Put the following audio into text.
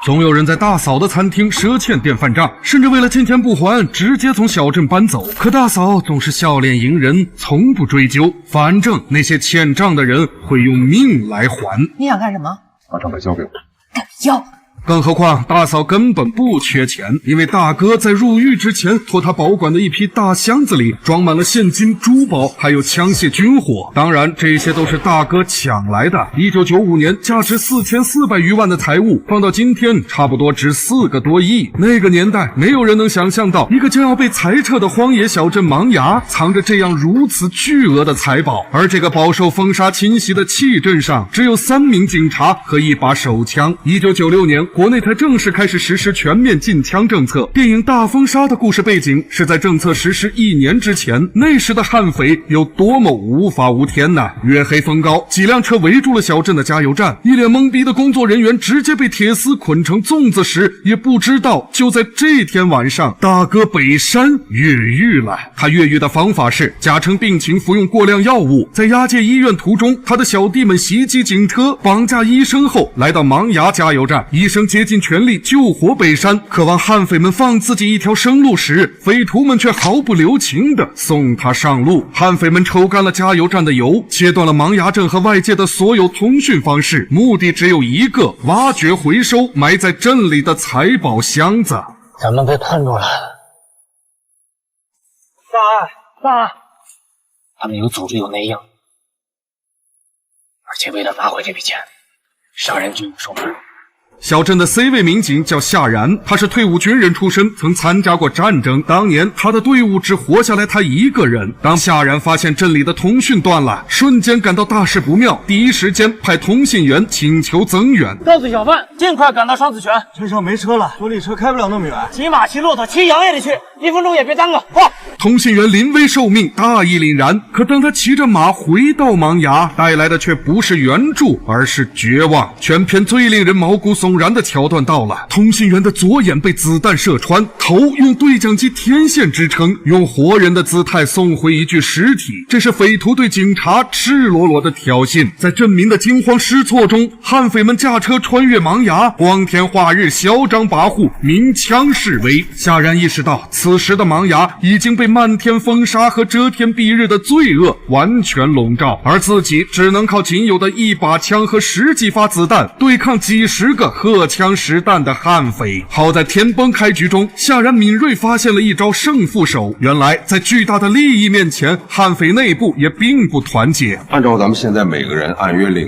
总有人在大嫂的餐厅赊欠电饭账，甚至为了今天不还，直接从小镇搬走。可大嫂总是笑脸迎人，从不追究，反正那些欠账的人会用命来还。你想干什么？把账本交给我。要。更何况大嫂根本不缺钱，因为大哥在入狱之前托他保管的一批大箱子里装满了现金、珠宝，还有枪械、军火。当然，这些都是大哥抢来的。1995年价值4400余万的财物，放到今天差不多值4个多亿。那个年代，没有人能想象到一个将要被裁撤的荒野小镇芒崖，藏着这样如此巨额的财宝。而这个饱受风沙侵袭的弃镇上，只有3名警察和1把手枪。1996年。国内才正式开始实施全面禁枪政策。电影《大风沙》的故事背景是在政策实施1年之前，那时的悍匪有多么无法无天呐！月黑风高，几辆车围住了小镇的加油站，一脸懵逼的工作人员直接被铁丝捆成粽子时，也不知道就在这天晚上，大哥北山越狱了。他越狱的方法是假称病情，服用过量药物，在押解医院途中，他的小弟们袭击警车，绑架医生后，来到芒崖加油站，医生竭尽全力救活北山，渴望悍匪们放自己一条生路时，匪徒们却毫不留情地送他上路。悍匪们抽干了加油站的油，切断了芒崖镇和外界的所有通讯方式，目的只有一个：挖掘回收埋在镇里的财宝箱子。咱们被困住了。上岸！他们有组织，有内应，而且为了拿回这笔钱，杀人军受难。小镇的 C 位民警叫夏然，他是退伍军人出身，曾参加过战争。当年他的队伍只活下来他一个人。当夏然发现镇里的通讯断了，瞬间感到大事不妙，第一时间派通信员请求增援，告诉小贩尽快赶到双子泉。镇上没车了，多力车开不了那么远，骑马骑骆驼骑羊也得去，1分钟也别耽搁。通信员临危受命，大义凛然。可当他骑着马回到芒崖，带来的却不是援助，而是绝望。全片最令人毛骨悚然的桥段到了，通信员的左眼被子弹射穿，头用对讲机天线支撑，用活人的姿态送回一具尸体。这是匪徒对警察赤裸裸的挑衅。在镇民的惊慌失措中，悍匪们驾车穿越芒崖，光天化日，嚣张跋扈，鸣枪示威。夏然意识到，此时的芒崖已经被漫天风沙和遮天蔽日的罪恶完全笼罩，而自己只能靠仅有的1把枪和10几发子弹对抗几十个荷枪实弹的悍匪。好在天崩开局中，夏然敏锐发现了一招胜负手，原来在巨大的利益面前，悍匪内部也并不团结。按照咱们现在每个人按约领